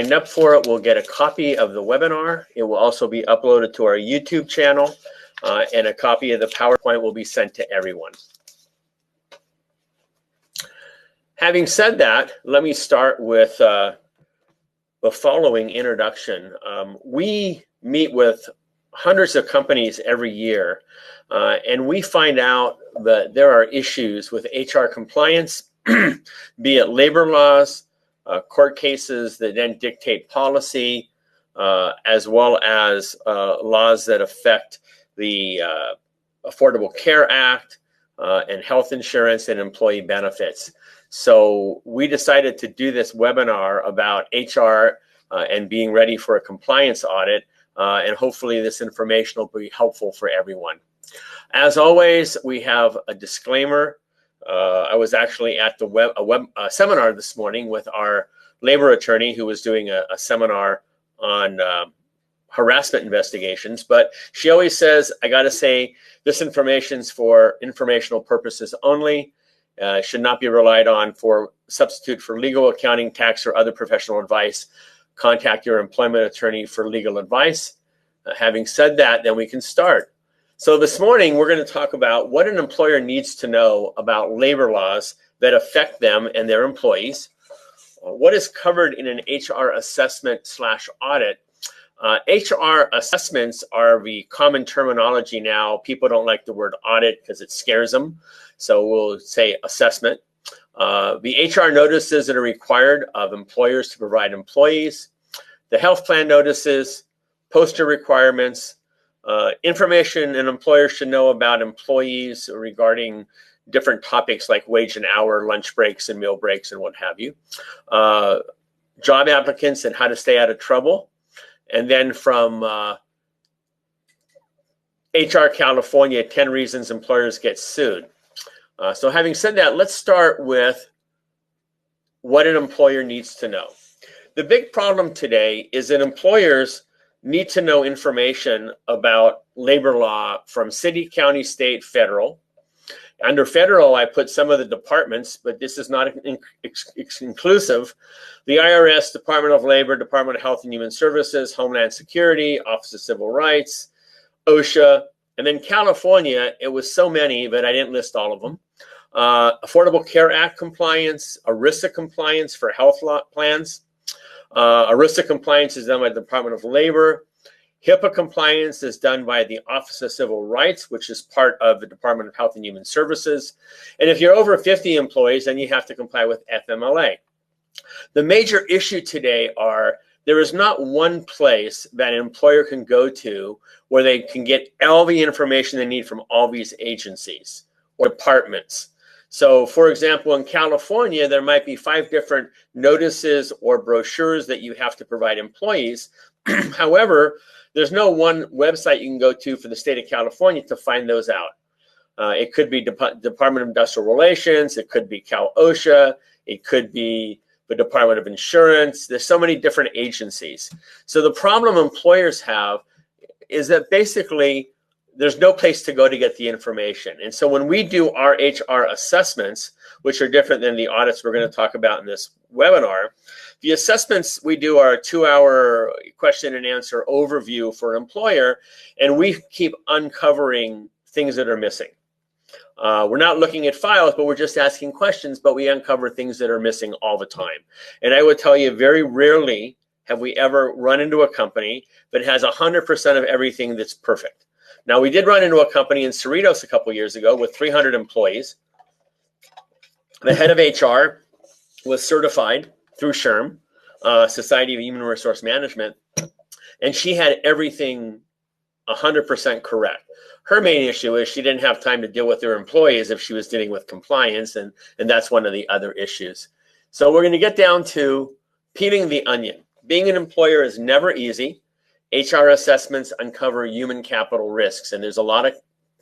Signed up for it will get a copy of the webinar. It will also be uploaded to our YouTube channel, and a copy of the PowerPoint will be sent to everyone. Having said that, let me start with the following introduction. We meet with hundreds of companies every year, and we find out that there are issues with HR compliance, be it labor laws, court cases that then dictate policy, as well as laws that affect the Affordable Care Act and health insurance and employee benefits. So we decided to do this webinar about HR and being ready for a compliance audit, and hopefully this information will be helpful for everyone. As always, we have a disclaimer. I was actually at the seminar this morning with our labor attorney who was doing a seminar on harassment investigations, but she always says, I gotta say, this information's for informational purposes only. Should not be relied on for substitute for legal, accounting, tax, or other professional advice. Contact your employment attorney for legal advice. Having said that, then we can start. So this morning, we're going to talk about what an employer needs to know about labor laws that affect them and their employees, what is covered in an HR assessment/audit. HR assessments are the common terminology now. People don't like the word audit because it scares them, so we'll say assessment. The HR notices that are required of employers to provide employees, the health plan notices, poster requirements, information an employer should know about employees regarding different topics like wage and hour, lunch breaks and meal breaks and what have you. Job applicants and how to stay out of trouble. And then from HR California, 10 reasons employers get sued. So having said that, let's start with what an employer needs to know. The big problem today is that employers need to know information about labor law from city, county, state, federal. Under federal, I put some of the departments, but this is not inclusive. The IRS, Department of Labor, Department of Health and Human Services, Homeland Security, Office of Civil Rights, OSHA, and then California, it was so many, but I didn't list all of them. Affordable Care Act compliance, ERISA compliance for health plans. ERISA compliance is done by the Department of Labor. HIPAA compliance is done by the Office of Civil Rights, which is part of the Department of Health and Human Services. And if you're over 50 employees, then you have to comply with FMLA. The major issue today are there is not one place that an employer can go to where they can get all the information they need from all these agencies or departments. So, for example, in California, there might be 5 different notices or brochures that you have to provide employees. However, there's no one website you can go to for the state of California to find those out. It could be Department of Industrial Relations, it could be Cal OSHA, it could be the Department of Insurance. There's so many different agencies. So the problem employers have is that basically there's no place to go to get the information. And so when we do our HR assessments, which are different than the audits we're going to talk about in this webinar, the assessments we do are a 2-hour question and answer overview for an employer, and we keep uncovering things that are missing. We're not looking at files, but we're just asking questions, but we uncover things that are missing all the time. And I would tell you, very rarely have we ever run into a company that has 100% of everything that's perfect. Now, we did run into a company in Cerritos a couple years ago with 300 employees. The head of HR was certified through SHRM, Society of Human Resource Management, and she had everything 100% correct. Her main issue is she didn't have time to deal with her employees if she was dealing with compliance, and that's one of the other issues. So we're going to get down to peeling the onion. Being an employer is never easy. HR assessments uncover human capital risks, and there's a lot of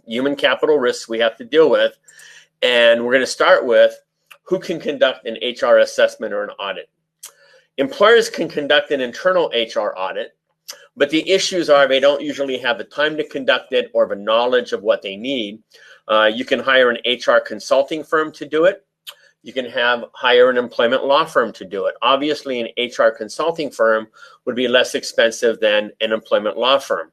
human capital risks we have to deal with. And we're going to start with who can conduct an HR assessment or an audit. Employers can conduct an internal HR audit, but the issues are they don't usually have the time to conduct it or the knowledge of what they need. You can hire an HR consulting firm to do it. you can hire an employment law firm to do it. Obviously, an HR consulting firm would be less expensive than an employment law firm.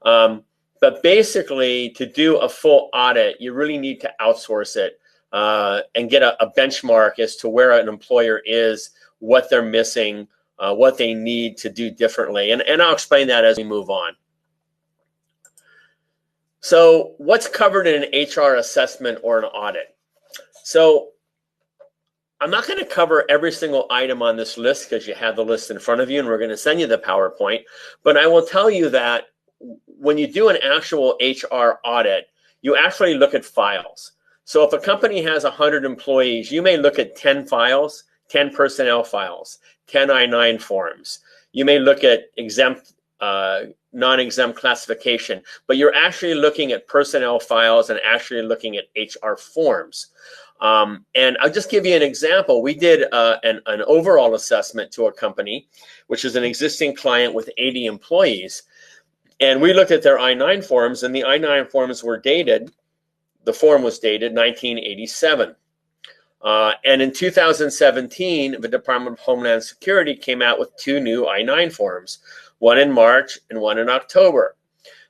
But basically, to do a full audit, you really need to outsource it and get a benchmark as to where an employer is, what they're missing, what they need to do differently. And I'll explain that as we move on. So what's covered in an HR assessment or an audit? So I'm not going to cover every single item on this list because you have the list in front of you and we're going to send you the PowerPoint. But I will tell you that when you do an actual HR audit, you actually look at files. So if a company has 100 employees, you may look at 10 files, 10 personnel files, 10 I-9 forms. You may look at exempt, non-exempt classification, but you're actually looking at personnel files and actually looking at HR forms. And I'll just give you an example. We did an overall assessment to a company, which is an existing client with 80 employees. And we looked at their I-9 forms, and the I-9 forms were dated. The form was dated 1987. And in 2017, the Department of Homeland Security came out with 2 new I-9 forms, one in March and one in October.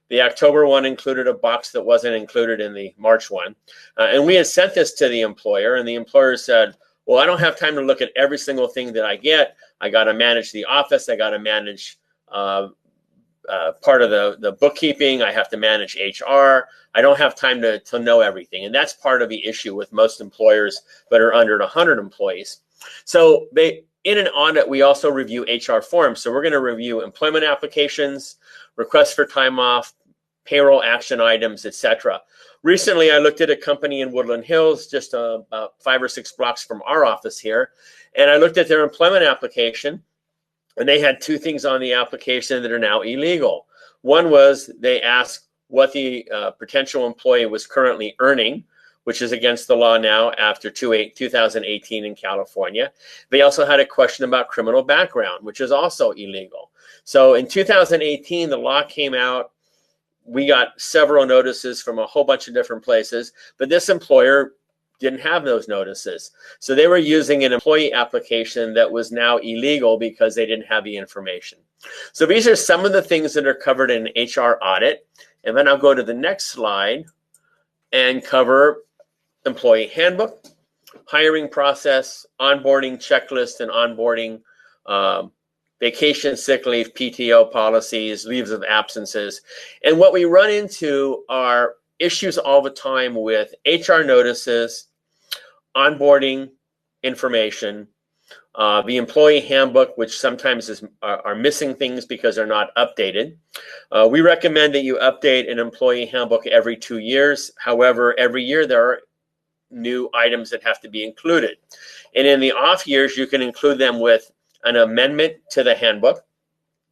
The October one included a box that wasn't included in the March one. And we had sent this to the employer, and the employer said, well, I don't have time to look at every single thing that I get. I got to manage the office. I got to manage part of the bookkeeping. I have to manage HR. I don't have time to know everything. And that's part of the issue with most employers that are under 100 employees. So in an audit, we also review HR forms. So we're going to review employment applications, requests for time off, payroll action items, etc. Recently, I looked at a company in Woodland Hills, just about 5 or 6 blocks from our office here, and I looked at their employment application, and they had 2 things on the application that are now illegal. One was they asked what the potential employee was currently earning, which is against the law now after 2018 in California. They also had a question about criminal background, which is also illegal. So in 2018, the law came out. We got several notices from a whole bunch of different places, but this employer didn't have those notices. So they were using an employee application that was now illegal because they didn't have the information. So these are some of the things that are covered in an HR audit. And then I'll go to the next slide and cover employee handbook, hiring process, onboarding checklist and onboarding, vacation, sick leave, PTO policies, leaves of absences. And what we run into are issues all the time with HR notices, onboarding information, the employee handbook, which sometimes are missing things because they're not updated. We recommend that you update an employee handbook every 2 years. However, every year there are new items that have to be included. And in the off years, you can include them with an amendment to the handbook,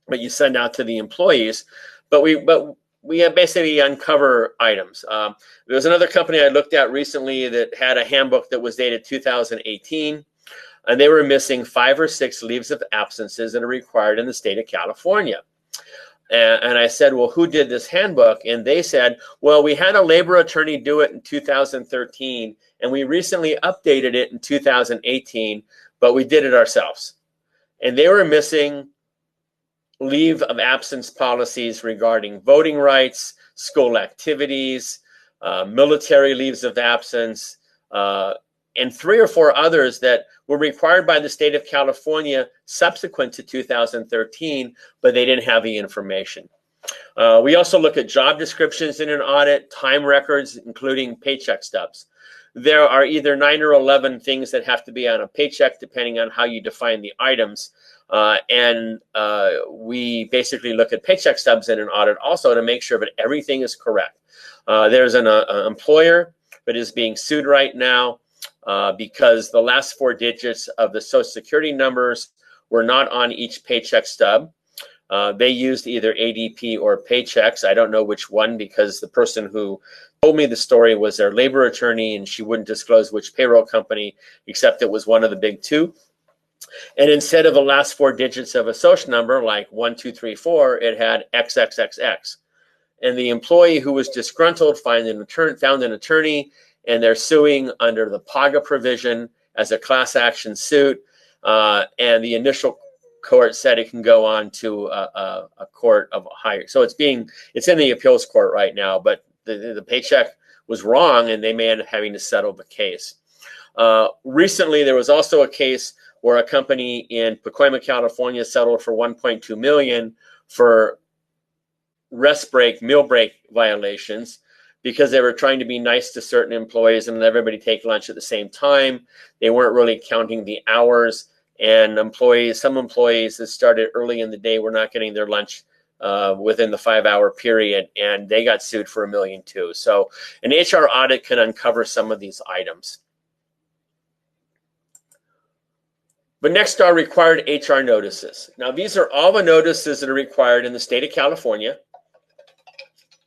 but you send out to the employees. But we have basically uncover items. There was another company I looked at recently that had a handbook that was dated 2018, and they were missing 5 or 6 leaves of absences that are required in the state of California. And I said, well, who did this handbook? And they said, well, we had a labor attorney do it in 2013, and we recently updated it in 2018, but we did it ourselves. And they were missing leave of absence policies regarding voting rights, school activities, military leaves of absence, and 3 or 4 others that were required by the state of California subsequent to 2013, but they didn't have the information. We also look at job descriptions in an audit, time records, including paycheck stubs. There are either 9 or 11 things that have to be on a paycheck, depending on how you define the items. And we basically look at paycheck stubs in an audit also to make sure that everything is correct. There's an employer that is being sued right now because the last 4 digits of the Social Security numbers were not on each paycheck stub. They used either ADP or Paychecks. I don't know which one because the person who told me the story was their labor attorney, and she wouldn't disclose which payroll company, except it was one of the big 2. And instead of the last 4 digits of a social number, like 1, 2, 3, 4, it had XXXX. And the employee who was disgruntled found an attorney, and they're suing under the PAGA provision as a class action suit, and the initial court said it can go on to a court of higher. So it's in the appeals court right now, but the paycheck was wrong, and they may end up having to settle the case. Recently, there was also a case where a company in Pacoima, California settled for $1.2 million for rest break, meal break violations, because they were trying to be nice to certain employees and let everybody take lunch at the same time. They weren't really counting the hours, and some employees that started early in the day were not getting their lunch within the 5-hour period, and they got sued for $1 million too. So an HR audit can uncover some of these items. But next are required HR notices. Now, these are all the notices that are required in the state of California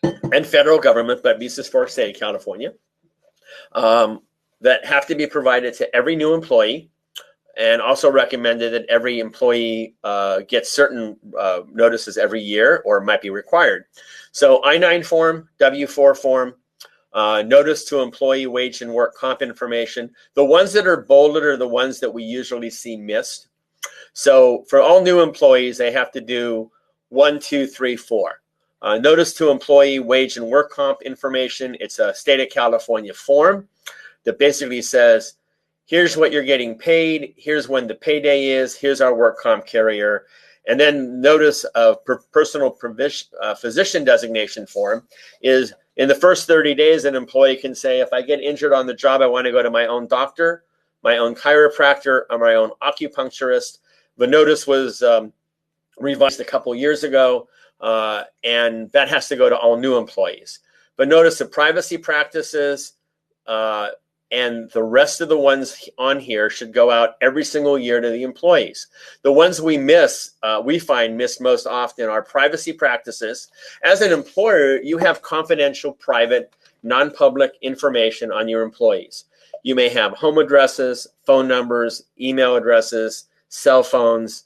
and federal government, but this is for the state of California, that have to be provided to every new employee, and also recommended that every employee gets certain notices every year, or might be required. So I-9 form, W-4 form, notice to employee wage and work comp information. The ones that are bolded are the ones that we usually see missed. So for all new employees, they have to do 1, 2, 3, 4. Notice to employee wage and work comp information. It's a state of California form that basically says, here's what you're getting paid, here's when the payday is, here's our work comp carrier. And then notice of personal physician designation form is, in the first 30 days, an employee can say, if I get injured on the job, I want to go to my own doctor, my own chiropractor, or my own acupuncturist. The notice was revised a couple years ago, and that has to go to all new employees. But notice of privacy practices and the rest of the ones on here should go out every single year to the employees. The ones we find missed most often are privacy practices. As an employer, you have confidential, private, non-public information on your employees. You may have home addresses, phone numbers, email addresses, cell phones,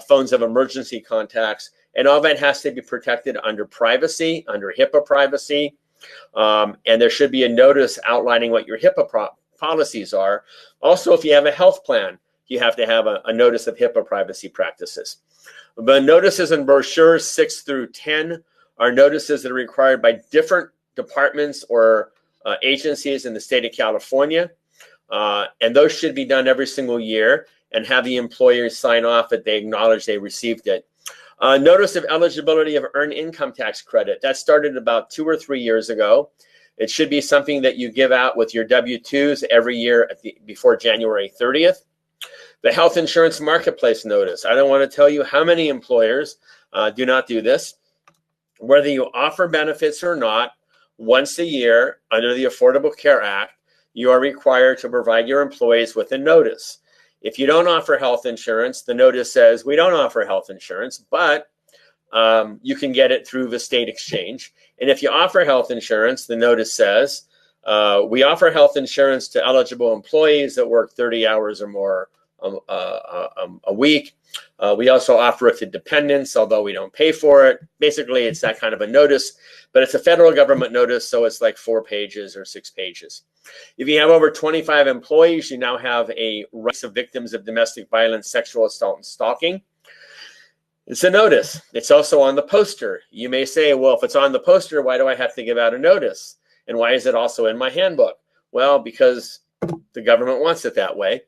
phones of emergency contacts, and all that has to be protected under privacy, under HIPAA privacy. And there should be a notice outlining what your HIPAA policies are. Also, if you have a health plan, you have to have a notice of HIPAA privacy practices. The notices and brochures 6 through 10 are notices that are required by different departments or agencies in the state of California. And those should be done every single year and have the employers sign off that they acknowledge they received it. Notice of eligibility of earned income tax credit. That started about 2 or 3 years ago. It should be something that you give out with your W-2s every year before January 30th. The health insurance marketplace notice. I don't want to tell you how many employers do not do this. Whether you offer benefits or not, once a year under the Affordable Care Act, you are required to provide your employees with a notice. If you don't offer health insurance, the notice says, we don't offer health insurance, but you can get it through the state exchange. And if you offer health insurance, the notice says, we offer health insurance to eligible employees that work 30 hours or more a week. We also offer it to dependents, although we don't pay for it. Basically, it's that kind of a notice, but it's a federal government notice, so it's like 4 pages or 6 pages. If you have over 25 employees, you now have a rights of victims of domestic violence, sexual assault, and stalking. It's a notice. It's also on the poster. You may say, well, if it's on the poster, why do I have to give out a notice? And why is it also in my handbook? Well, because the government wants it that way.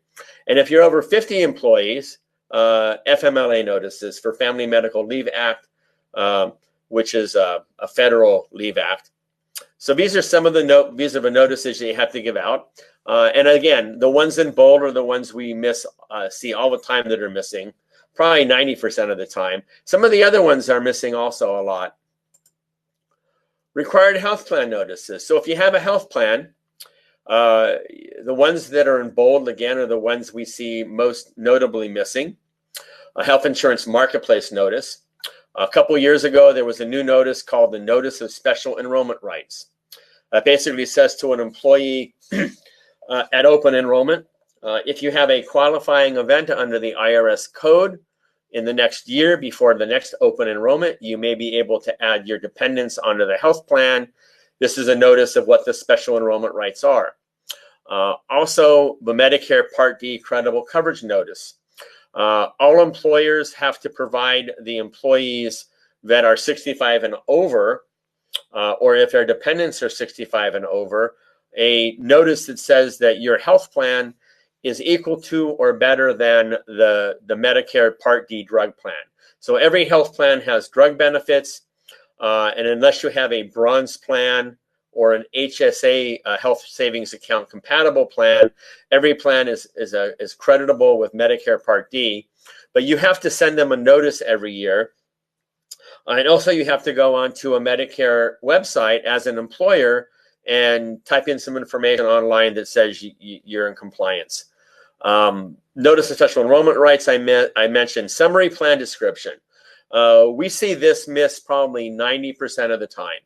And if you're over 50 employees, FMLA notices for Family Medical Leave Act, which is a federal leave act. So these are some of the notices that you have to give out. And again, the ones in bold are the ones we see all the time that are missing, probably 90% of the time. Some of the other ones are missing also a lot. Required health plan notices. So if you have a health plan, the ones that are in bold, again, are the ones we see most notably missing. A health insurance marketplace notice. A couple years ago, there was a new notice called the Notice of Special Enrollment Rights. That basically says to an employee at open enrollment, if you have a qualifying event under the IRS code in the next year before the next open enrollment, you may be able to add your dependents onto the health plan. This is a notice of what the special enrollment rights are. Also, the Medicare Part D credible coverage notice. All employers have to provide the employees that are 65 and over, or if their dependents are 65 and over, a notice that says that your health plan is equal to or better than the Medicare Part D drug plan. So every health plan has drug benefits, and unless you have a bronze plan or an HSA health savings account compatible plan, every plan is creditable with Medicare Part D. But you have to send them a notice every year. And also you have to go onto a Medicare website as an employer and type in some information online that says you're in compliance. Notice of special enrollment rights, I mentioned. Summary plan description. We see this missed probably 90% of the time.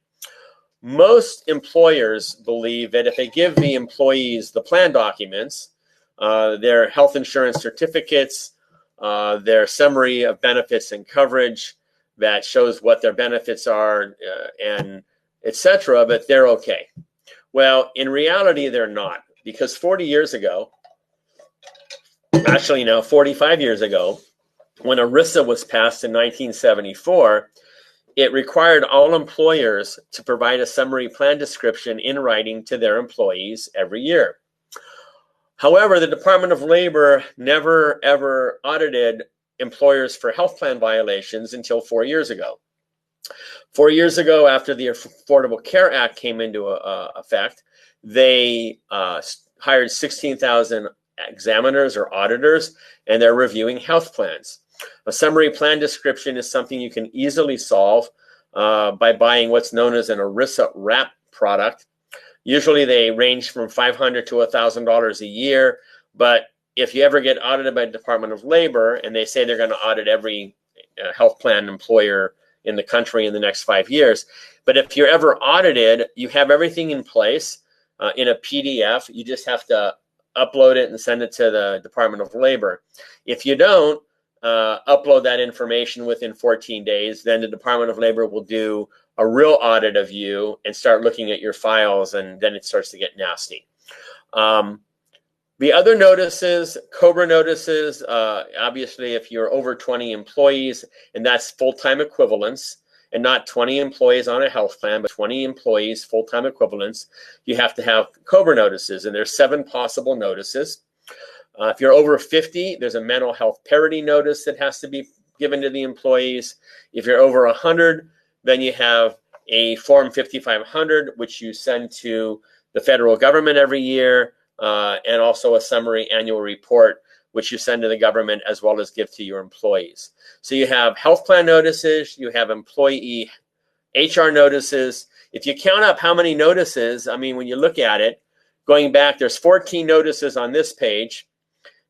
Most employers believe that if they give the employees the plan documents, their health insurance certificates, their summary of benefits and coverage that shows what their benefits are, and etc., but they're okay. Well, in reality, they're not, because 40 years ago, actually now 45 years ago, when ERISA was passed in 1974, it required all employers to provide a summary plan description in writing to their employees every year. However, the Department of Labor never ever audited employers for health plan violations until 4 years ago. 4 years ago, after the Affordable Care Act came into effect, they hired 16,000 examiners or auditors, and they're reviewing health plans. A summary plan description is something you can easily solve by buying what's known as an ERISA wrap product. Usually they range from $500 to $1,000 a year, but if you ever get audited by the Department of Labor and they say they're going to audit every health plan employer in the country in the next 5 years, but if you're ever audited, you have everything in place in a PDF. You just have to upload it and send it to the Department of Labor. If you don't upload that information within 14 days, then the Department of Labor will do a real audit of you and start looking at your files, and then it starts to get nasty. The other notices, COBRA notices, obviously if you're over 20 employees, and that's full-time equivalents, and not 20 employees on a health plan, but 20 employees, full-time equivalents, you have to have COBRA notices, and there's 7 possible notices. If you're over 50, there's a mental health parity notice that has to be given to the employees. If you're over 100, then you have a Form 5500, which you send to the federal government every year, and also a summary annual report, which you send to the government as well as give to your employees. So you have health plan notices, you have employee HR notices. If you count up how many notices, I mean, when you look at it, going back, there's 14 notices on this page.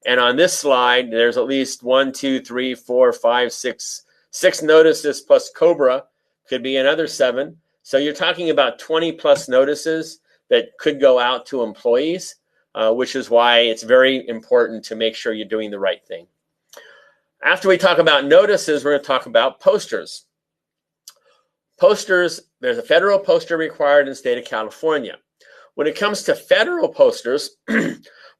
And on this slide, there's at least 1, 2, 3, 4, 5, 6 notices plus COBRA, could be another 7. So you're talking about 20 plus notices that could go out to employees, which is why it's very important to make sure you're doing the right thing. After we talk about notices, we're going to talk about posters. Posters, there's a federal poster required in the state of California. When it comes to federal posters,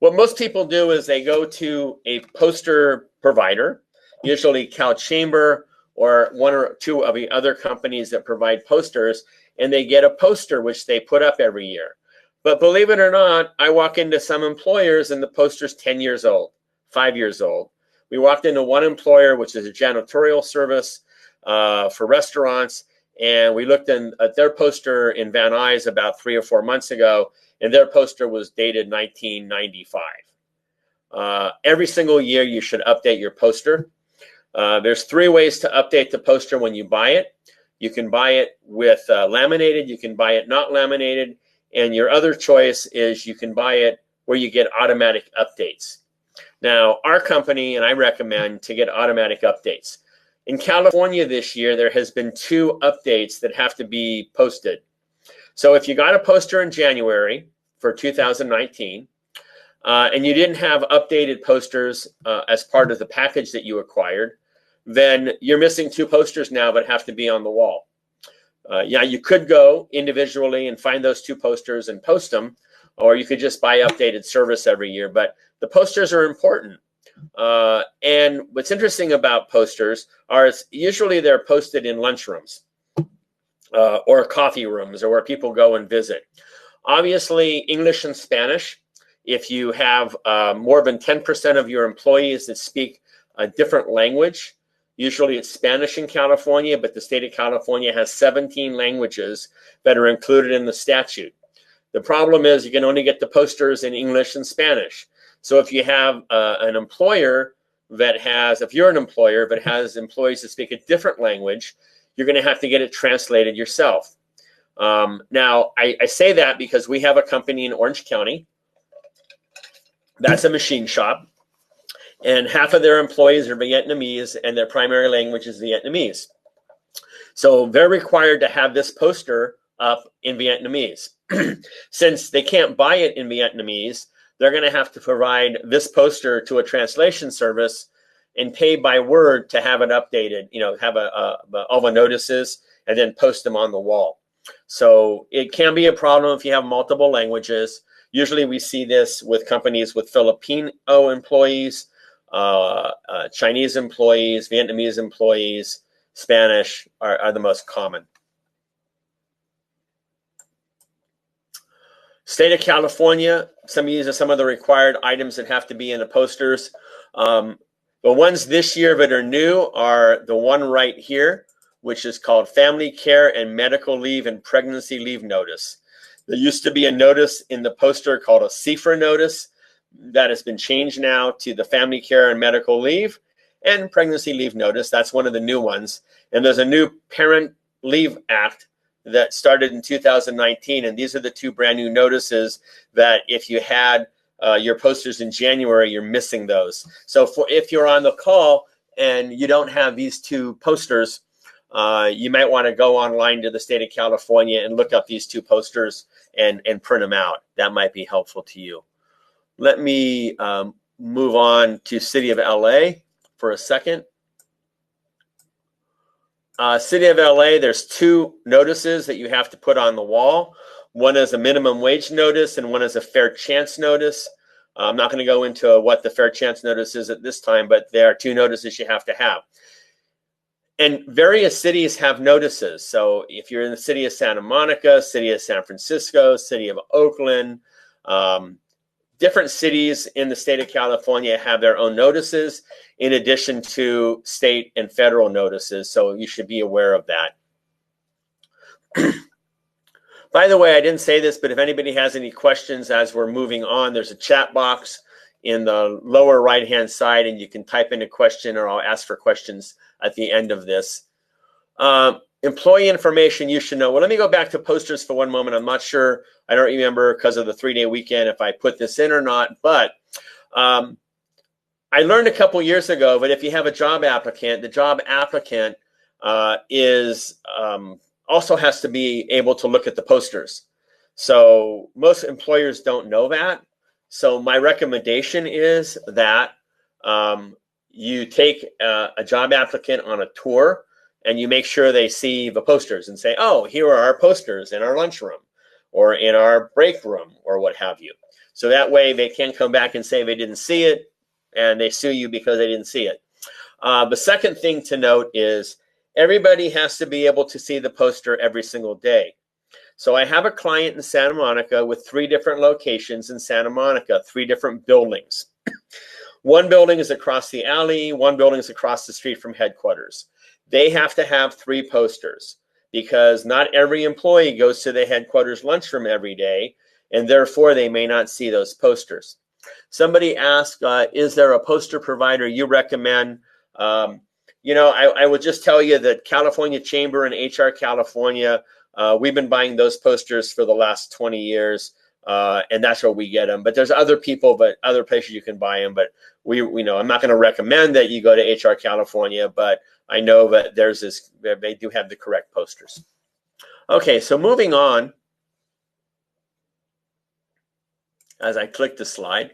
what most people do is they go to a poster provider, usually Cal Chamber or 1 or 2 of the other companies that provide posters, and they get a poster which they put up every year. But believe it or not, I walk into some employers and the poster's 10 years old, 5 years old. We walked into one employer, which is a janitorial service for restaurants, and we looked at their poster in Van Nuys about 3 or 4 months ago, and their poster was dated 1995. Every single year you should update your poster. There's 3 ways to update the poster when you buy it. You can buy it with laminated, you can buy it not laminated, and your other choice is you can buy it where you get automatic updates. Now, our company, and I recommend to get automatic updates. In California this year, there has been 2 updates that have to be posted. So if you got a poster in January for 2019, and you didn't have updated posters as part of the package that you acquired, then you're missing 2 posters now that have to be on the wall. Yeah, you could go individually and find those 2 posters and post them, or you could just buy updated service every year. But the posters are important. And what's interesting about posters are usually they're posted in lunchrooms or coffee rooms, or where people go and visit. Obviously, English and Spanish. If you have more than 10% of your employees that speak a different language, usually it's Spanish in California, but the state of California has 17 languages that are included in the statute. The problem is you can only get the posters in English and Spanish. So if you have an employer that has, if you're an employer that has employees that speak a different language, you're going to have to get it translated yourself. Now, I say that because we have a company in Orange County. That's a machine shop. And half of their employees are Vietnamese, and their primary language is Vietnamese. So they're required to have this poster up in Vietnamese. Since they can't buy it in Vietnamese, they're going to have to provide this poster to a translation service and pay by word to have it updated, have all the notices and then post them on the wall. So it can be a problem if you have multiple languages. Usually we see this with companies with Filipino employees, Chinese employees, Vietnamese employees. Spanish are the most common. State of California, some of these are some of the required items that have to be in the posters. The ones this year that are new are the one right here, which is called Family Care and Medical Leave and Pregnancy Leave Notice. There used to be a notice in the poster called a CFR notice that has been changed now to the Family Care and Medical Leave and Pregnancy Leave Notice. That's one of the new ones. And there's a new Parent Leave Act that started in 2019, and these are the two brand new notices that if you had your posters in January, you're missing those. So if you're on the call and you don't have these two posters, you might want to go online to the state of California and look up these two posters and print them out. That might be helpful to you. Let me move on to City of LA for a second. City of LA, there's two notices that you have to put on the wall. One is a minimum wage notice and one is a fair chance notice. I'm not going to go into what the fair chance notice is at this time, but there are two notices you have to have. And various cities have notices. So if you're in the city of Santa Monica, city of San Francisco, city of Oakland, different cities in the state of California have their own notices in addition to state and federal notices. So you should be aware of that. By the way, I didn't say this, but if anybody has any questions as we're moving on, there's a chat box in the lower right-hand side, and you can type in a question or I'll ask for questions at the end of this. Employee information you should know. Well, let me go back to posters for one moment. I'm not sure, I don't remember because of the 3-day weekend if I put this in or not, but I learned a couple years ago that if you have a job applicant, the job applicant also has to be able to look at the posters. So most employers don't know that. So my recommendation is that you take a job applicant on a tour and you make sure they see the posters and say, oh, here are our posters in our lunchroom or in our break room or what have you. So that way they can come back and say they didn't see it and they sue you because they didn't see it. The second thing to note is everybody has to be able to see the poster every single day. So I have a client in Santa Monica with 3 different locations in Santa Monica, 3 different buildings. One building is across the alley, one building is across the street from headquarters. They have to have 3 posters because not every employee goes to the headquarters lunchroom every day, and therefore they may not see those posters. Somebody asked, is there a poster provider you recommend? I would just tell you that California Chamber and HR California, we've been buying those posters for the last 20 years, and that's where we get them. But there's other people, but other places you can buy them. But we know I'm not going to recommend that you go to HR California, but I know that they do have the correct posters. Okay, so moving on, as I click the slide,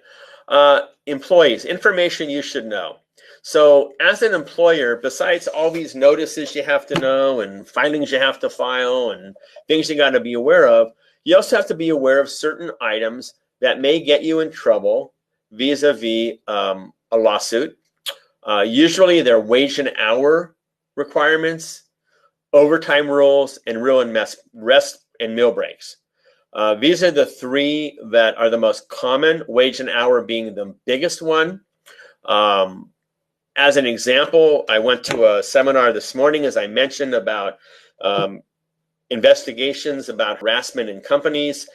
employees, information you should know. So as an employer, besides all these notices you have to know and filings you have to file and things you got to be aware of, You also have to be aware of certain items that may get you in trouble vis-a-vis a lawsuit. Usually they're wage and hour requirements, overtime rules, and rest and meal breaks. These are the three that are the most common, wage and hour being the biggest one. As an example, I went to a seminar this morning, as I mentioned, about investigations about harassment in companies,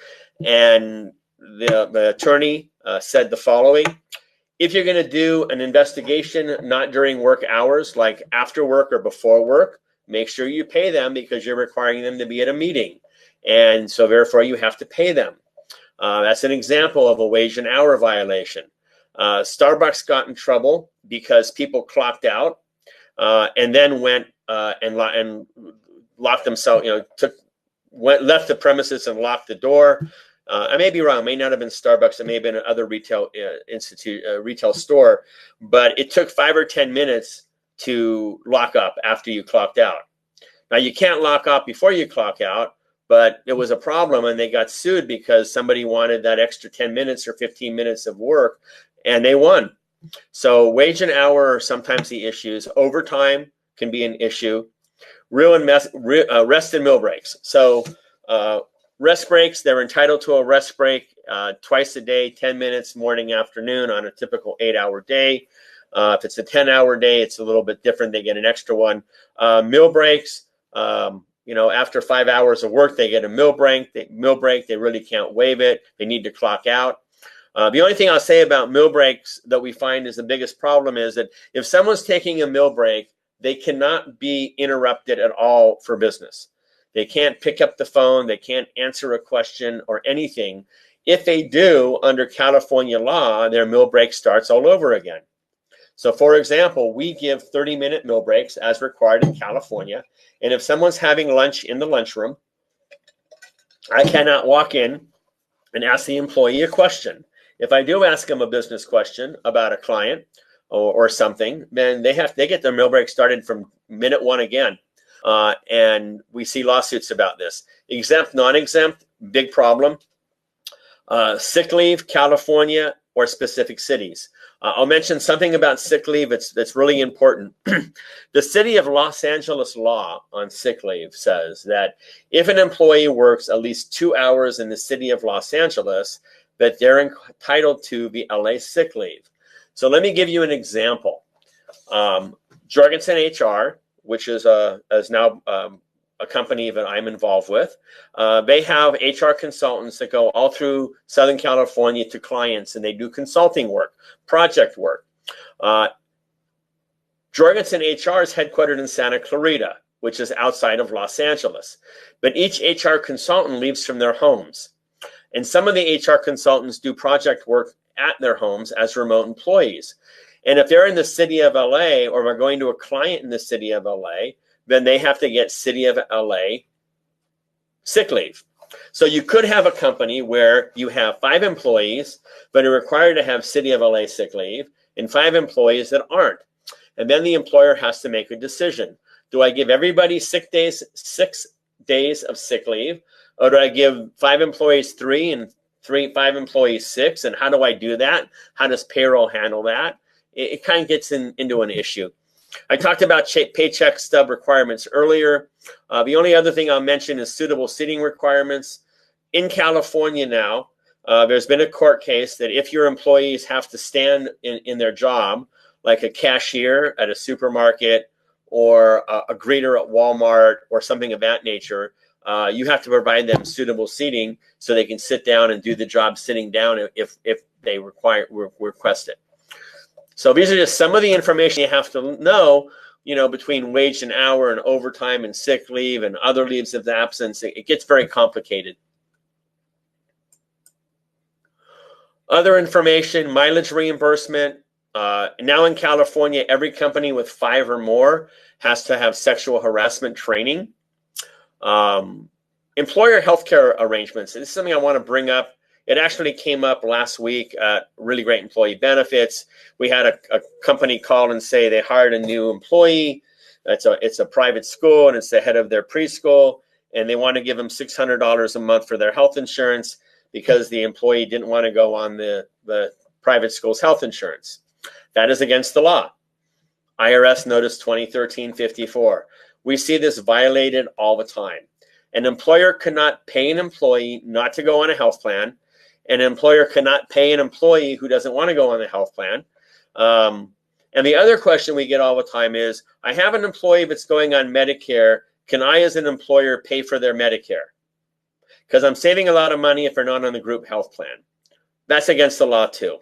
and the attorney said the following: if you're going to do an investigation not during work hours, like after work or before work, make sure you pay them, because you're requiring them to be at a meeting, and so therefore you have to pay them. That's an example of a wage and hour violation. Starbucks got in trouble because people clocked out and then went and locked themselves, left the premises and locked the door. I may be wrong. It may not have been Starbucks. It may have been another retail retail store, but it took 5 or 10 minutes to lock up after you clocked out. Now, you can't lock up before you clock out, but it was a problem, and they got sued because somebody wanted that extra 10 minutes or 15 minutes of work, and they won. So wage and hour are sometimes the issues. Overtime can be an issue. Rest and meal breaks. So rest breaks, they're entitled to a rest break twice a day, 10 minutes, morning, afternoon, on a typical 8-hour day. If it's a 10-hour day, it's a little bit different. They get an extra one. Meal breaks, after 5 hours of work, they get a meal break. They really can't waive it. They need to clock out. The only thing I'll say about meal breaks that we find is the biggest problem is that if someone's taking a meal break, they cannot be interrupted at all for business. They can't pick up the phone. They can't answer a question or anything. If they do, under California law, their meal break starts all over again. So, for example, we give 30-minute meal breaks as required in California. And if someone's having lunch in the lunchroom, I cannot walk in and ask the employee a question. If I do ask them a business question about a client or something, then they get their meal break started from minute one again. And we see lawsuits about this. Exempt, non-exempt, big problem. Sick leave, California, or specific cities. I'll mention something about sick leave that's really important. The city of Los Angeles law on sick leave says that if an employee works at least 2 hours in the city of Los Angeles, that they're entitled to the LA sick leave. So let me give you an example. Jorgensen HR, which is now a company that I'm involved with, they have HR consultants that go all through Southern California to clients, and they do consulting work, project work. Jorgensen HR is headquartered in Santa Clarita, which is outside of Los Angeles. But each HR consultant leaves from their homes. And some of the HR consultants do project work at their homes as remote employees. And if they're in the city of LA, or are going to a client in the city of LA, then they have to get city of LA sick leave. So you could have a company where you have 5 employees, but are required to have city of LA sick leave, and 5 employees that aren't. And then the employer has to make a decision. Do I give everybody 6 days of sick leave? Or do I give 5 employees 3 and 5 employees 6? And how do I do that? How does payroll handle that? It kind of gets into an issue. I talked about paycheck stub requirements earlier. The only other thing I'll mention is suitable seating requirements. In California now, there's been a court case that if your employees have to stand in their job, like a cashier at a supermarket or a greeter at Walmart or something of that nature, you have to provide them suitable seating so they can sit down and do the job sitting down if they request it. So these are just some of the information you have to know, between wage and hour and overtime and sick leave and other leaves of absence. It gets very complicated. Other information, mileage reimbursement. Now in California, every company with 5 or more has to have sexual harassment training. Employer healthcare arrangements. This is something I want to bring up. It actually came up last week at Really Great Employee Benefits. We had a company call and say they hired a new employee. It's a private school, and it's the head of their preschool. and they want to give them $600 a month for their health insurance because the employee didn't want to go on the private school's health insurance. That is against the law. IRS Notice 2013-54. We see this violated all the time. An employer cannot pay an employee not to go on a health plan. An employer cannot pay an employee who doesn't want to go on the health plan. And the other question we get all the time is, I have an employee that's going on Medicare. Can I, as an employer, pay for their Medicare? Because I'm saving a lot of money if they're not on the group health plan. That's against the law too.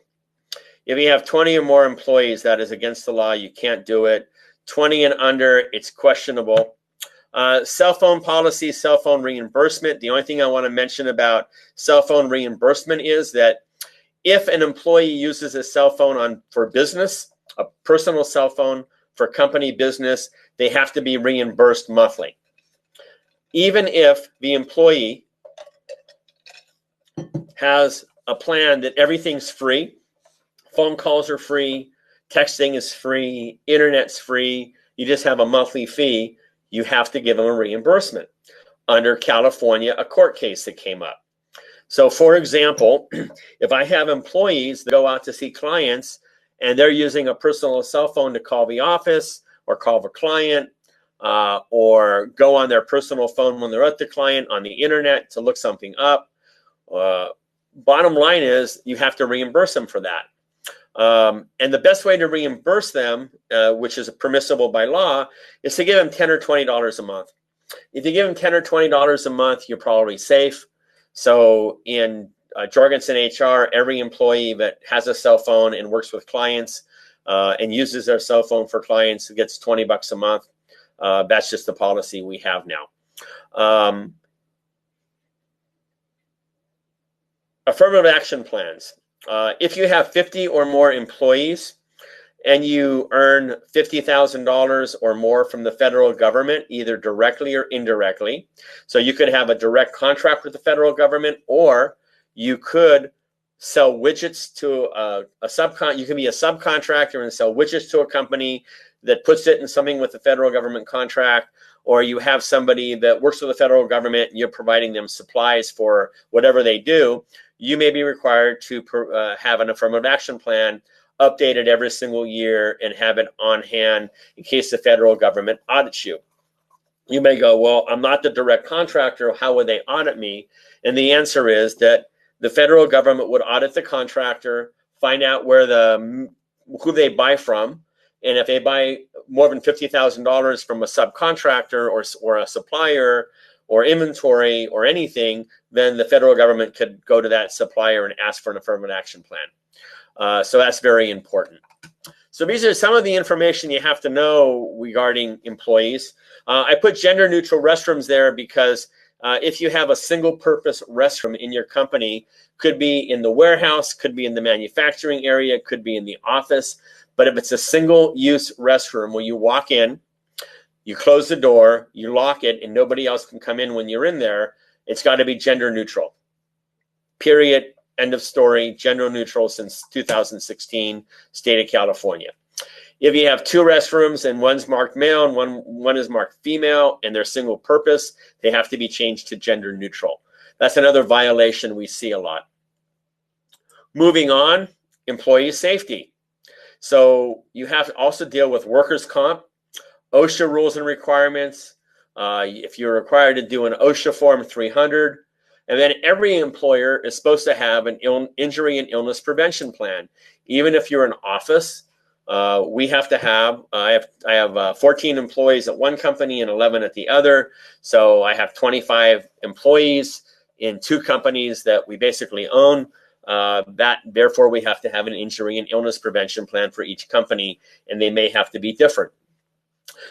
If you have 20 or more employees, that is against the law. You can't do it. 20 and under, it's questionable. Cell phone policy, cell phone reimbursement. The only thing I want to mention about cell phone reimbursement is that if an employee uses a cell phone for business, a personal cell phone for company business, they have to be reimbursed monthly. Even if the employee has a plan that everything's free, phone calls are free, texting is free, internet's free, you just have a monthly fee, you have to give them a reimbursement. Under California, a court case that came up. So for example, if I have employees that go out to see clients and they're using a personal cell phone to call the office or call the client or go on their personal phone when they're at the client on the internet to look something up, bottom line is you have to reimburse them for that. And the best way to reimburse them, which is permissible by law, is to give them $10 or $20 a month. If you give them $10 or $20 a month, you're probably safe. So in Jorgensen HR, every employee that has a cell phone and works with clients and uses their cell phone for clients gets $20 a month. That's just the policy we have now. Affirmative action plans. If you have 50 or more employees and you earn $50,000 or more from the federal government, either directly or indirectly, so you could have a direct contract with the federal government, or you could sell widgets to you can be a subcontractor and sell widgets to a company that puts it in something with the federal government contract, or you have somebody that works for the federal government and you're providing them supplies for whatever they do. You may be required to have an affirmative action plan updated every single year and have it on hand in case the federal government audits you. You may go, well, I'm not the direct contractor. How would they audit me? And the answer is that the federal government would audit the contractor, find out who they buy from. And if they buy more than $50,000 from a subcontractor or a supplier or inventory or anything, then the federal government could go to that supplier and ask for an affirmative action plan. So that's very important. So these are some of the information you have to know regarding employees. I put gender neutral restrooms there because if you have a single purpose restroom in your company, could be in the warehouse, could be in the manufacturing area, could be in the office. But if it's a single use restroom where you walk in, you close the door, you lock it, and nobody else can come in when you're in there, it's got to be gender neutral. Period. End of story. Gender neutral since 2016, state of California. If you have two restrooms and one's marked male and one is marked female and they're single purpose, they have to be changed to gender neutral. That's another violation we see a lot. Moving on, employee safety. So you have to also deal with workers' comp, OSHA rules and requirements. If you're required to do an OSHA Form 300, and then every employer is supposed to have an injury and illness prevention plan. Even if you're an office, we have to have, I have 14 employees at one company and 11 at the other. So I have 25 employees in two companies that we basically own. Therefore, we have to have an injury and illness prevention plan for each company, and they may have to be different.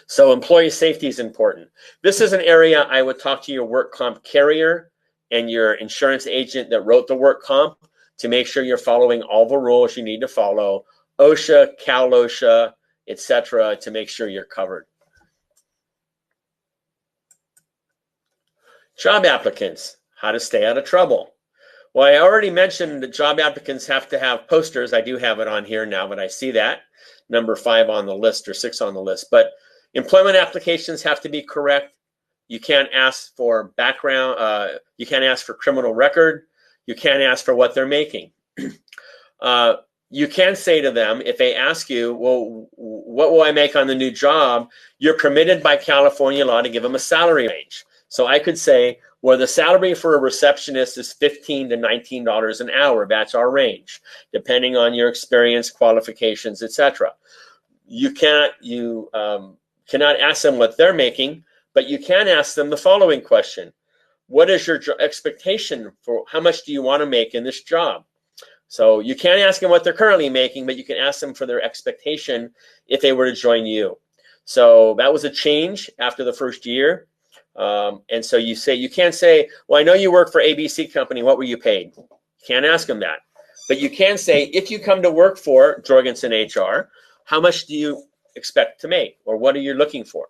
So employee safety is important. This is an area I would talk to your work comp carrier and your insurance agent that wrote the work comp to make sure you're following all the rules you need to follow, OSHA, Cal OSHA, etc., to make sure you're covered. Job applicants, how to stay out of trouble. Well, I already mentioned that job applicants have to have posters. I do have it on here now, but I see that number 5 on the list or 6 on the list. But employment applications have to be correct. You can't ask for background. You can't ask for criminal record. You can't ask for what they're making. You can say to them, if they ask you, well, what will I make on the new job? You're permitted by California law to give them a salary range. So I could say, well, the salary for a receptionist is $15 to $19 an hour. That's our range, depending on your experience, qualifications, etc. You cannot ask them what they're making, but you can ask them the following question. What is your expectation for how much do you want to make in this job? So you can't ask them what they're currently making, but you can ask them for their expectation if they were to join you. So that was a change after the first year. And so you can't say, well, I know you work for ABC company. What were you paid? You can't ask them that. But you can say, if you come to work for Jorgensen HR, how much do you expect to make? Or what are you looking for?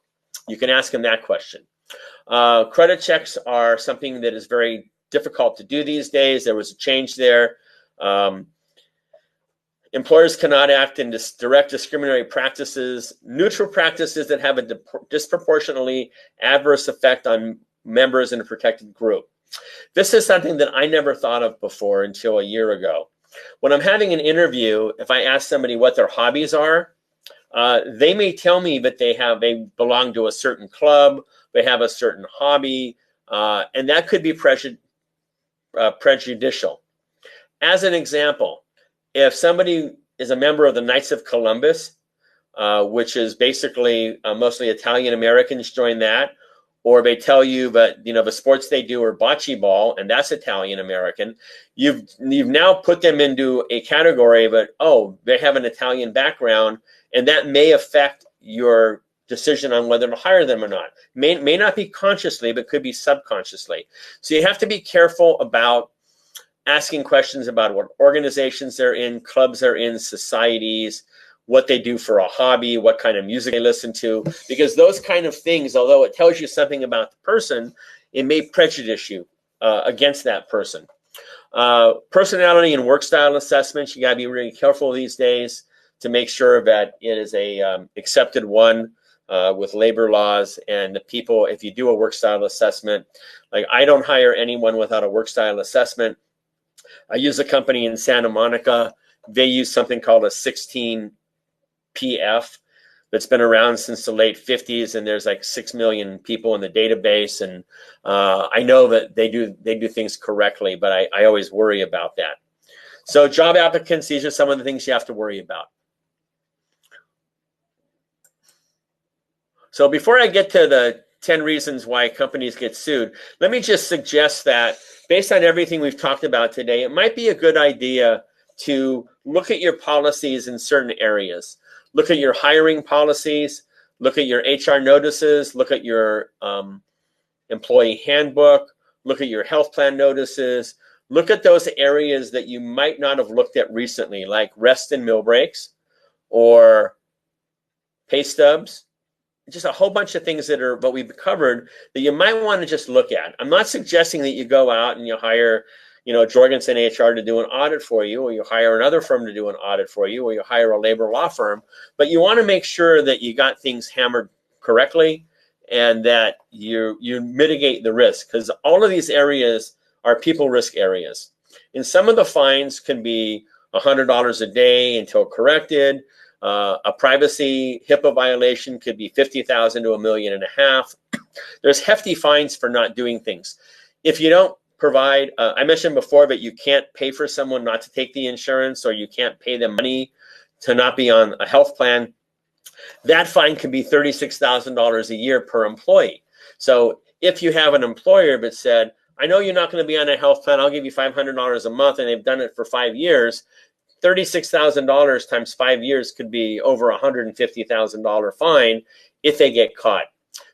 You can ask them that question. Credit checks are something that is very difficult to do these days. There was a change there. Employers cannot act in direct discriminatory practices, neutral practices that have a disproportionately adverse effect on members in a protected group. This is something that I never thought of before until a year ago. When I'm having an interview, if I ask somebody what their hobbies are, they may tell me that they belong to a certain club, they have a certain hobby, and that could be prejudicial. As an example, if somebody is a member of the Knights of Columbus, which is basically mostly Italian Americans join that, or they tell you that the sports they do are bocce ball, and that's Italian American, you've now put them into a category that, oh, they have an Italian background, and that may affect your decision on whether to hire them or not. May not be consciously, but could be subconsciously. So you have to be careful about asking questions about what organizations they're in, clubs they're in, societies, what they do for a hobby, what kind of music they listen to, because those kind of things, although it tells you something about the person, it may prejudice you against that person. Personality and work style assessments, you got to be really careful these days to make sure that it is a accepted one with labor laws. And the people, if you do a work style assessment, like I don't hire anyone without a work style assessment. I use a company in Santa Monica. They use something called a 16PF that's been around since the late 50s, and there's like 6 million people in the database. And I know that they do things correctly, but I always worry about that. So job applicants, these are some of the things you have to worry about. So before I get to the 10 reasons why companies get sued, let me just suggest that based on everything we've talked about today, it might be a good idea to look at your policies in certain areas. Look at your hiring policies, look at your HR notices, look at your employee handbook, look at your health plan notices, look at those areas that you might not have looked at recently, like rest and meal breaks or pay stubs. Just a whole bunch of things that are what we've covered that you might want to just look at. I'm not suggesting that you go out and you hire, Jorgensen HR to do an audit for you, or you hire another firm to do an audit for you, or you hire a labor law firm. But you want to make sure that you got things hammered correctly and that you mitigate the risk, because all of these areas are people risk areas. And some of the fines can be $100 a day until corrected. A privacy HIPAA violation could be $50,000 to $1.5 million. There's hefty fines for not doing things. If you don't provide, I mentioned before that you can't pay for someone not to take the insurance, or you can't pay them money to not be on a health plan. That fine can be $36,000 a year per employee. So if you have an employer that said, I know you're not going to be on a health plan, I'll give you $500 a month, and they've done it for 5 years, $36,000 times 5 years could be over $150,000 fine if they get caught.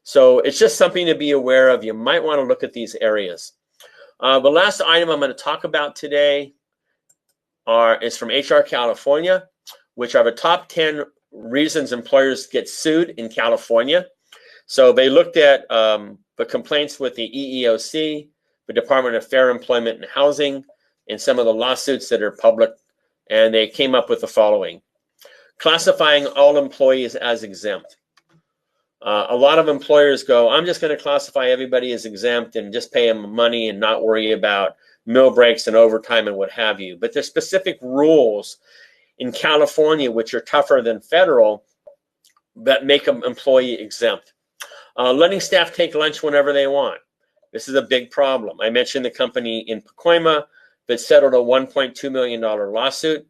So it's just something to be aware of. You might want to look at these areas. The last item I'm going to talk about today is from HR California, which are the top 10 reasons employers get sued in California. So they looked at the complaints with the EEOC, the Department of Fair Employment and Housing, and some of the lawsuits that are public. And they came up with the following: classifying all employees as exempt. A lot of employers go, I'm just going to classify everybody as exempt and just pay them money and not worry about meal breaks and overtime and what have you. But there's specific rules in California, which are tougher than federal, that make an employee exempt. Letting staff take lunch whenever they want. This is a big problem. I mentioned the company in Pacoima that settled a $1.2 million lawsuit.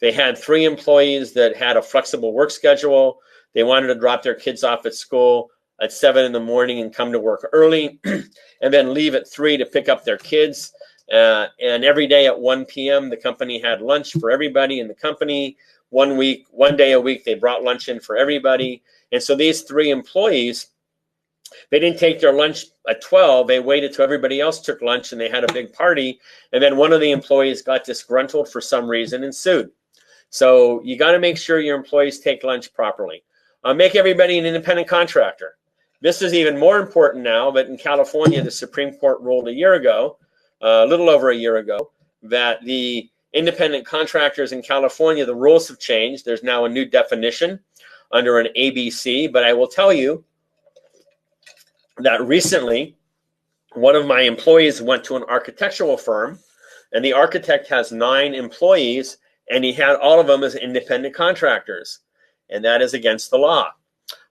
They had 3 employees that had a flexible work schedule. They wanted to drop their kids off at school at 7 in the morning and come to work early and then leave at 3 to pick up their kids. And every day at 1 p.m., the company had lunch for everybody in the company. One day a week, they brought lunch in for everybody. And so these 3 employees, they didn't take their lunch at 12. They waited till everybody else took lunch and they had a big party. And then one of the employees got disgruntled for some reason and sued. So you got to make sure your employees take lunch properly. Make everybody an independent contractor. This is even more important now, but in California, the Supreme Court ruled a little over a year ago, that the independent contractors in California, the rules have changed. There's now a new definition under an ABC, but I will tell you that recently, one of my employees went to an architectural firm, and the architect has 9 employees, and he had all of them as independent contractors. And that is against the law.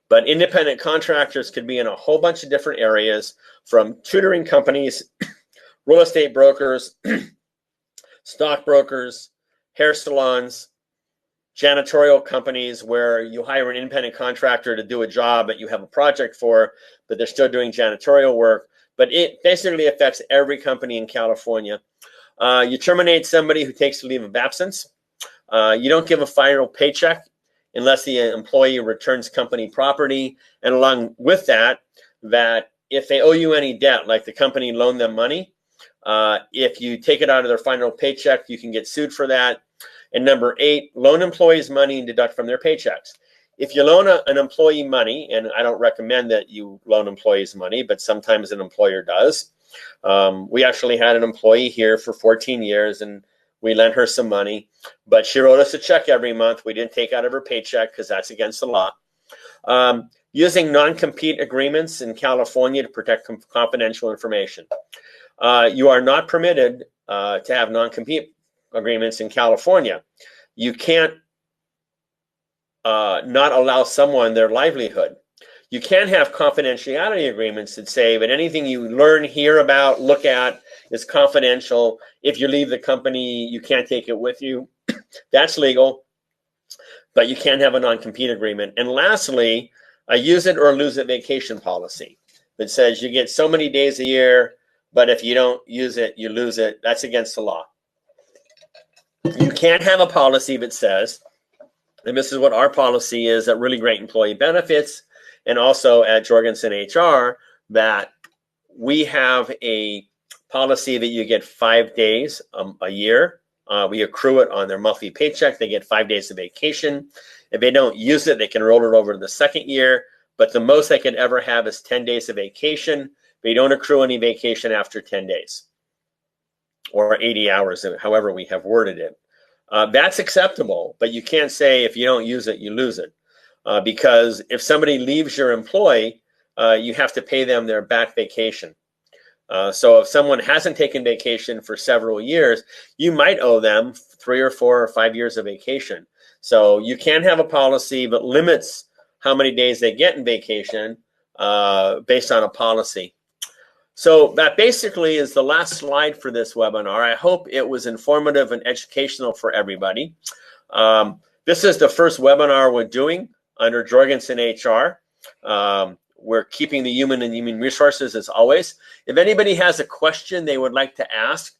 But independent contractors could be in a whole bunch of different areas, from tutoring companies, real estate brokers, stockbrokers, hair salons, janitorial companies where you hire an independent contractor to do a job that you have a project for, but they're still doing janitorial work. But it basically affects every company in California. You terminate somebody who takes a leave of absence. You don't give a final paycheck unless the employee returns company property. And along with that, that if they owe you any debt, like the company loaned them money, if you take it out of their final paycheck, you can get sued for that. And number 8, loan employees money and deduct from their paychecks. If you loan an employee money, and I don't recommend that you loan employees money, but sometimes an employer does. We actually had an employee here for 14 years, and we lent her some money, but she wrote us a check every month. We didn't take out of her paycheck because that's against the law. Using non-compete agreements in California to protect confidential information. You are not permitted to have non-compete agreements in California. You can't not allow someone their livelihood. You can have confidentiality agreements that say that anything you learn, hear about, look at is confidential. If you leave the company, you can't take it with you. That's legal, but you can't have a non-compete agreement. And lastly, a use it or lose it vacation policy that says you get so many days a year, but if you don't use it, you lose it. That's against the law. You can't have a policy that says, and this is what our policy is at Really Great Employee Benefits, and also at Jorgensen HR, that we have a policy that you get 5 days a year. We accrue it on their monthly paycheck. They get 5 days of vacation. If they don't use it, they can roll it over to the second year. But the most they can ever have is 10 days of vacation. They don't accrue any vacation after 10 days or 80 hours, however we have worded it. That's acceptable, but you can't say if you don't use it, you lose it. Because if somebody leaves your employee, you have to pay them their back vacation. So if someone hasn't taken vacation for several years, you might owe them 3 or 4 or 5 years of vacation. So you can have a policy that limits how many days they get in vacation based on a policy. So that basically is the last slide for this webinar. I hope it was informative and educational for everybody. This is the first webinar we're doing under Jorgensen HR. We're keeping the human and human resources as always. If anybody has a question they would like to ask,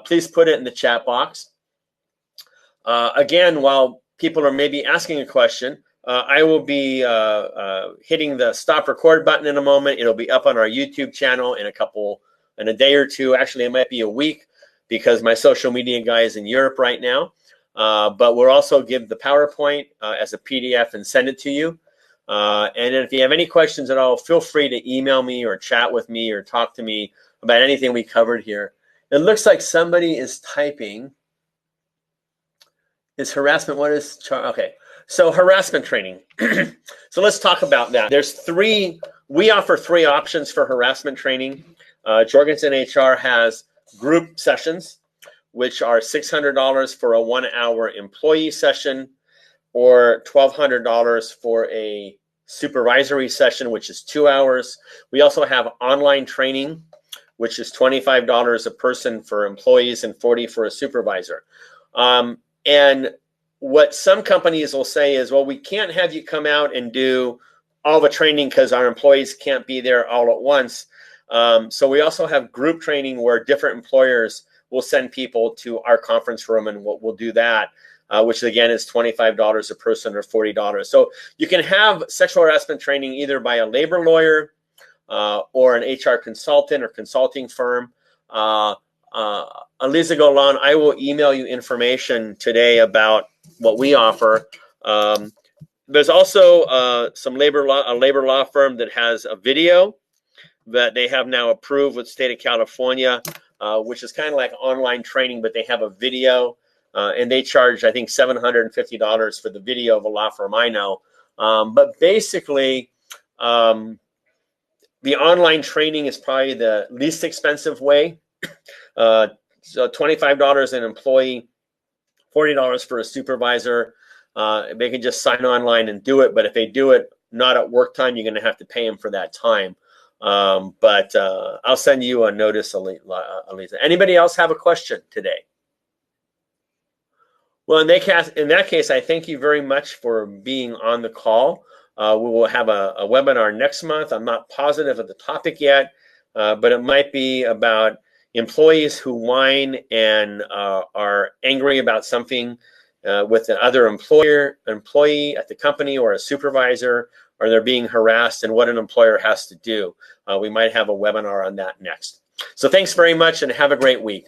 please put it in the chat box. Again, while people are maybe asking a question, I will be hitting the stop record button in a moment. It'll be up on our YouTube channel in a day or two. Actually, it might be a week because my social media guy is in Europe right now. But we'll also give the PowerPoint as a PDF and send it to you. And if you have any questions at all, feel free to email me or chat with me or talk to me about anything we covered here. It looks like somebody is typing. Is harassment, what is, okay. So harassment training. So let's talk about that. We offer three options for harassment training. Jorgensen HR has group sessions, which are $600 for a 1-hour employee session, or $1,200 for a supervisory session, which is 2 hours. We also have online training, which is $25 a person for employees and $40 for a supervisor. And what some companies will say is, well, we can't have you come out and do all the training because our employees can't be there all at once. So we also have group training where different employers will send people to our conference room, and we'll do that, which again is $25 a person or $40. So you can have sexual harassment training either by a labor lawyer or an HR consultant or consulting firm. Aliza Golan, I will email you information today about what we offer. There's also a labor law firm that has a video that they have now approved with the state of California, which is kind of like online training, but they have a video, and they charge, I think, $750 for the video of a law firm I know. But basically, the online training is probably the least expensive way. So $25 an employee, $40 for a supervisor. They can just sign online and do it, but if they do it not at work time, you're going to have to pay them for that time. But I'll send you a notice, Aliza. Anybody else have a question today? Well, in that case, I thank you very much for being on the call. We will have a webinar next month. I'm not positive of the topic yet, but it might be about employees who whine and are angry about something with another employee at the company or a supervisor, or they're being harassed, and what an employer has to do. We might have a webinar on that next. So thanks very much and have a great week.